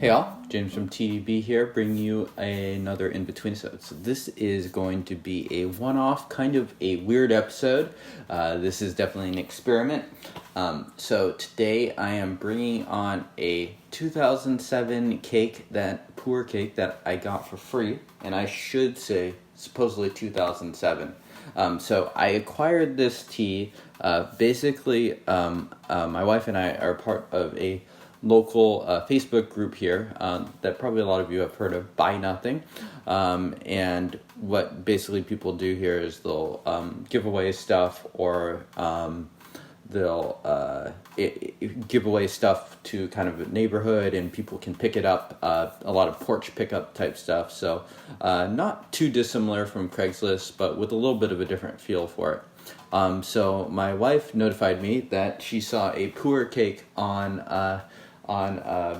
Hey all, James from TeaDB here, bringing you another Inbetweenisode. So this is going to be a one-off, kind of a weird episode. This is definitely an experiment. So today I am bringing on a 2007 Pu'erh cake that I got for free, and I should say supposedly 2007. So I acquired this tea. Basically, my wife and I are part of a local Facebook group here that probably a lot of you have heard of, Buy Nothing. And what basically people do here is they'll give away stuff, or they'll give away stuff to kind of a neighborhood, and people can pick it up, a lot of porch pickup type stuff. So not too dissimilar from Craigslist, but with a little bit of a different feel for it. So my wife notified me that she saw a Pu'erh cake on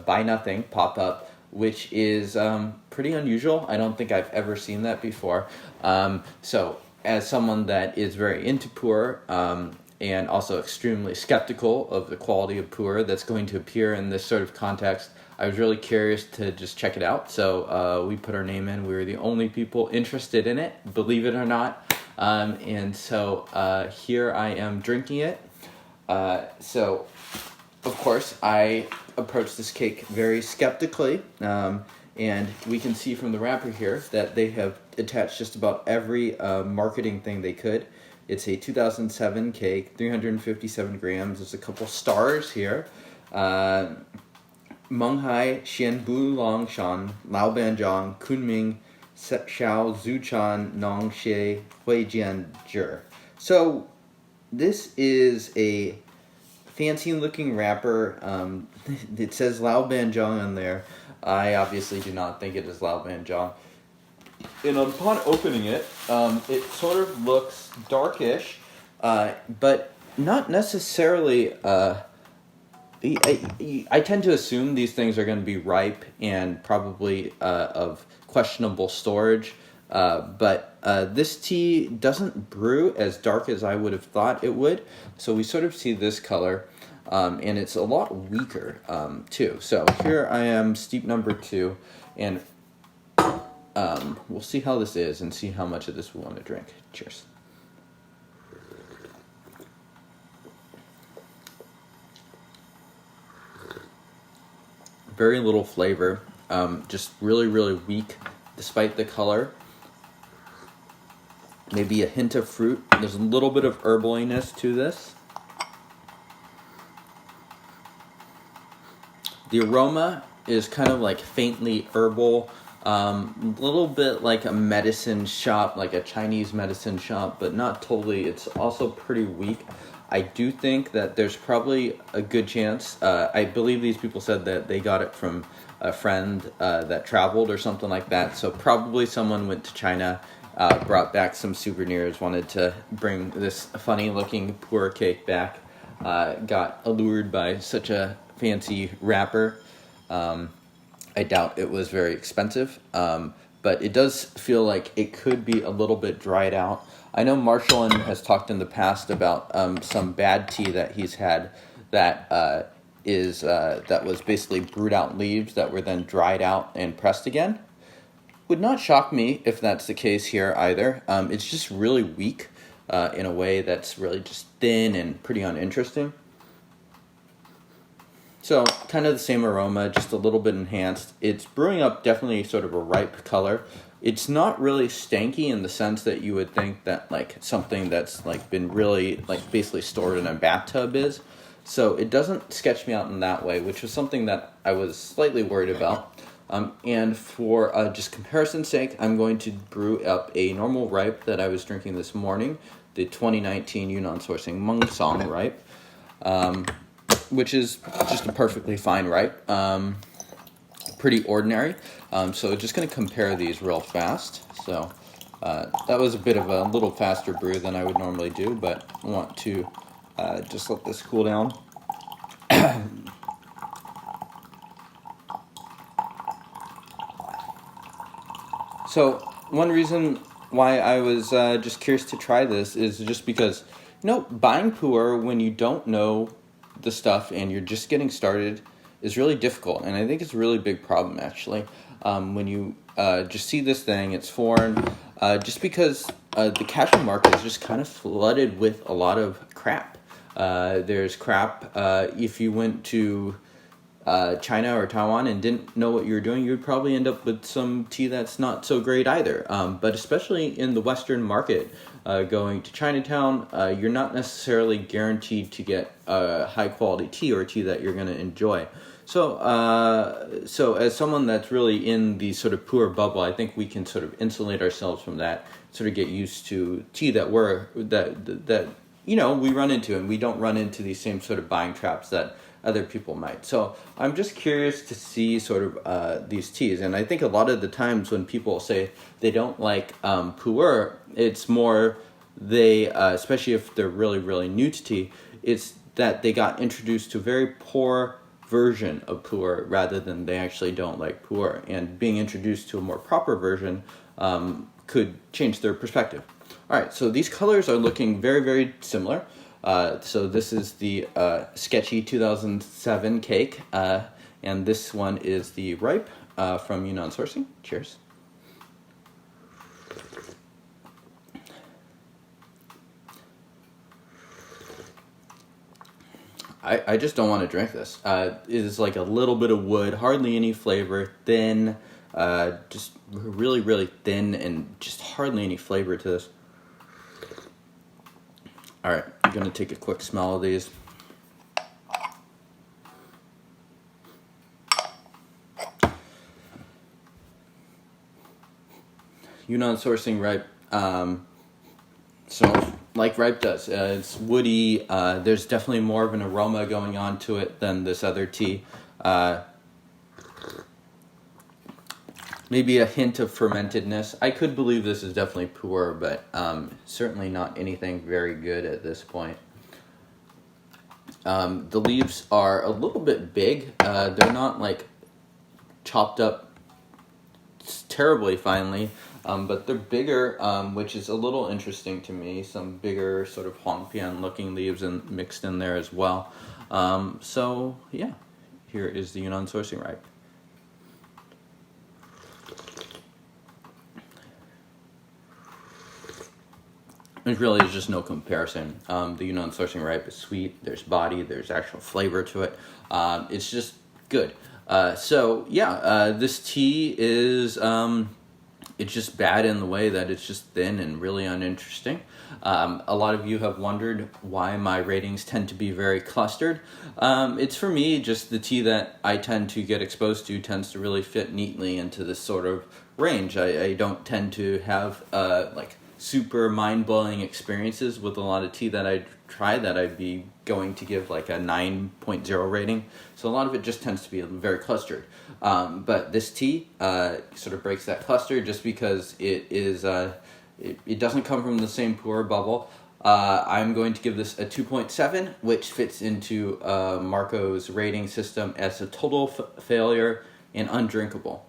Buy Nothing pop up, which is pretty unusual. I don't think I've ever seen that before. So as someone that is very into Pu'erh, and also extremely skeptical of the quality of Pu'erh that's going to appear in this sort of context, I was really curious to just check it out. So we put our name in. We were the only people interested in it, believe it or not. And so here I am drinking it. So of course I approached this cake very skeptically, and we can see from the wrapper here that they have attached just about every marketing thing they could. It's a 2007 cake, 357 grams. There's a couple stars here. Meng Hai Xian Bulang Shan Lao Banzhang Kunming Xiao Zuchan Nong Xie Huijian Zhi. So this is a fancy looking wrapper. It says Lao Banzhang on there. I obviously do not think it is Lao Banzhang. And upon opening it, it sort of looks darkish, but not necessarily. I tend to assume these things are going to be ripe and probably of questionable storage. But this tea doesn't brew as dark as I would have thought it would. So we sort of see this color, and it's a lot weaker too. So here I am, steep number 2, and we'll see how this is and see how much of this we want to drink. Cheers. Very little flavor, just really, really weak despite the color. Maybe a hint of fruit. There's a little bit of herbaliness to this. The aroma is kind of like faintly herbal, a little bit like a medicine shop, like a Chinese medicine shop, but not totally. It's also pretty weak. I do think that there's probably a good chance. I believe these people said that they got it from a friend that traveled or something like that. So probably someone went to China, brought back some souvenirs, wanted to bring this funny looking Pu'erh cake back, got allured by such a fancy wrapper. I doubt it was very expensive, but it does feel like it could be a little bit dried out. I know Marshall has talked in the past about some bad tea that he's had that that was basically brewed out leaves that were then dried out and pressed again. Would not shock me if that's the case here either. It's just really weak in a way that's really just thin and pretty uninteresting. So kind of the same aroma, just a little bit enhanced. It's brewing up definitely sort of a ripe color. It's not really stanky in the sense that you would think that like something that's like been really like basically stored in a bathtub is. So it doesn't sketch me out in that way, which was something that I was slightly worried about. And for just comparison's sake, I'm going to brew up a normal ripe that I was drinking this morning, the 2019 Yunnan Sourcing Banzhang ripe, which is just a perfectly fine ripe, pretty ordinary. So just going to compare these real fast. So that was a bit of a little faster brew than I would normally do, but I want to just let this cool down. So one reason why I was just curious to try this is just because, buying Pu'erh when you don't know the stuff and you're just getting started is really difficult, and I think it's a really big problem actually. When you just see this thing, it's foreign, just because the casual market is just kind of flooded with a lot of crap. There's crap. If you went to China or Taiwan and didn't know what you were doing, you would probably end up with some tea that's not so great either. But especially in the Western market, going to Chinatown, you're not necessarily guaranteed to get high quality tea or tea that you're going to enjoy. So as someone that's really in the sort of Pu'erh bubble, I think we can sort of insulate ourselves from that, sort of get used to tea that we run into, and we don't run into these same sort of buying traps that other people might. So I'm just curious to see sort of these teas, and I think a lot of the times when people say they don't like Pu'erh, it's more they, especially if they're really, really new to tea, it's that they got introduced to a very poor version of Pu'erh rather than they actually don't like Pu'erh, and being introduced to a more proper version could change their perspective. All right, so these colors are looking very, very similar. So this is the Sketchy 2007 cake, and this one is the Ripe from Yunnan Sourcing. Cheers. I just don't want to drink this. It is like a little bit of wood, hardly any flavor, thin, just really, really thin, and just hardly any flavor to this. All right, I'm going to take a quick smell of these. Yunnan Sourcing Ripe smells like Ripe does. It's woody. There's definitely more of an aroma going on to it than this other tea. Maybe a hint of fermentedness. I could believe this is definitely Pu'erh, but certainly not anything very good at this point. The leaves are a little bit big. They're not like chopped up terribly finely, but they're bigger, which is a little interesting to me. Some bigger sort of Huangpian looking leaves and mixed in there as well. So yeah, here is the Yunnan Sourcing Ripe. There really is just no comparison. The Yunnan Sourcing Ripe is sweet, there's body, there's actual flavor to it. It's just good. This tea is, it's just bad in the way that it's just thin and really uninteresting. A lot of you have wondered why my ratings tend to be very clustered. It's for me, just the tea that I tend to get exposed to tends to really fit neatly into this sort of range. I don't tend to have like super mind-blowing experiences with a lot of tea that I try that I'd be going to give like a 9.0 rating. So a lot of it just tends to be very clustered. But this tea sort of breaks that cluster just because it is it doesn't come from the same Pu'erh bubble. I'm going to give this a 2.7, which fits into Marco's rating system as a total failure and undrinkable.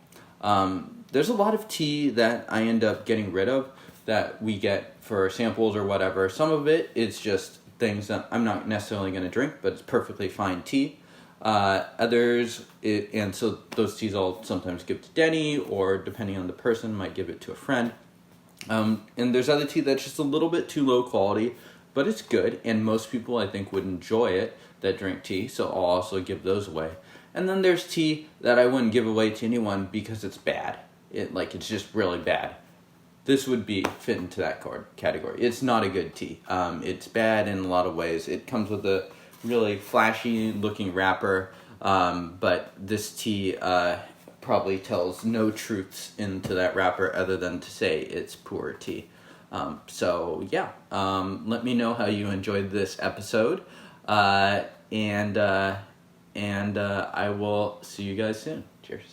There's a lot of tea that I end up getting rid of that we get for samples or whatever. Some of it is just things that I'm not necessarily going to drink, but it's perfectly fine tea. And so those teas I'll sometimes give to Denny, or depending on the person, might give it to a friend. And there's other tea that's just a little bit too low quality, but it's good, and most people I think would enjoy it that drink tea, so I'll also give those away. And then there's tea that I wouldn't give away to anyone because it's bad. It's just really bad. This would fit into that category. It's not a good tea. It's bad in a lot of ways. It comes with a really flashy looking wrapper, but this tea probably tells no truths into that wrapper other than to say it's Pu'erh tea. Let me know how you enjoyed this episode, and I will see you guys soon. Cheers.